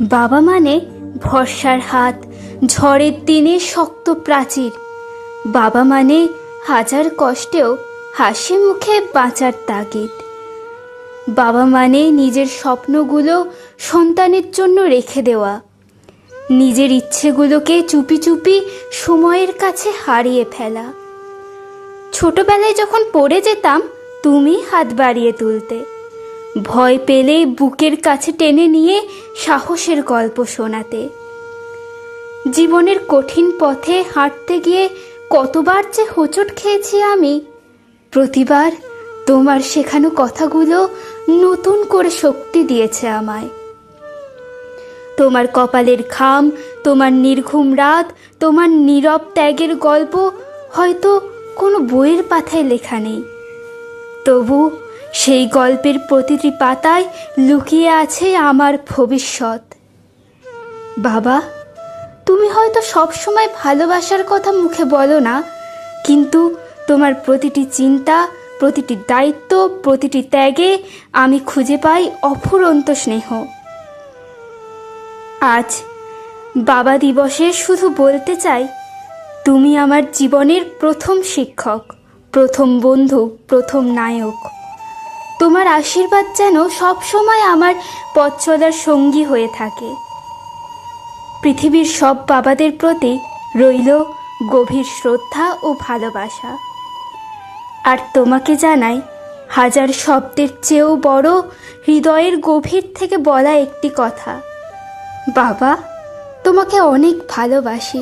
বাবা মানে ভরসার হাত, ঝড়ের দিনে শক্ত প্রাচীর। বাবা মানে হাজার কষ্টেও হাসি মুখে বাঁচার তাগিদ। বাবা মানে নিজের স্বপ্নগুলো সন্তানের জন্য রেখে দেওয়া, নিজের ইচ্ছেগুলোকে চুপি চুপি সময়ের কাছে হারিয়ে ফেলা। ছোটবেলায় যখন পড়ে যেতাম, তুমি হাত বাড়িয়ে তুলতে, ভয় পেলে বুকের কাছে টেনে নিয়ে সাহসের গল্প শোনাতে। জীবনের কঠিন পথে হাঁটতে গিয়ে কতবার যে হোঁচট খেয়েছি আমি, প্রতিবার তোমার শেখানো কথাগুলো নতুন করে শক্তি দিয়েছে আমায়। তোমার কপালের ঘাম, তোমার নির্ঘুম রাত, তোমার নীরব ত্যাগের গল্প হয়তো কোনো বইয়ের পাতায় লেখা নেই, তবু সেই গল্পের প্রতিটি পাতায় লুকিয়ে আছে আমার ভবিষ্যৎ। বাবা, তুমি হয়তো সবসময় ভালোবাসার কথা মুখে বলো না, কিন্তু তোমার প্রতিটি চিন্তা, প্রতিটি দায়িত্ব, প্রতিটি ত্যাগে আমি খুঁজে পাই অফুরন্ত স্নেহ। আজ বাবা দিবসে শুধু বলতে চাই, তুমি আমার জীবনের প্রথম শিক্ষক, প্রথম বন্ধু, প্রথম নায়ক। তোমার আশীর্বাদ যেন সবসময় আমার পথ চলার সঙ্গী হয়ে থাকে। পৃথিবীর সব বাবাদের প্রতি রইল গভীর শ্রদ্ধা ও ভালোবাসা। আর তোমাকে জানাই হাজার শব্দের চেয়েও বড় হৃদয়ের গভীর থেকে বলা একটি কথা, বাবা, তোমাকে অনেক ভালোবাসি।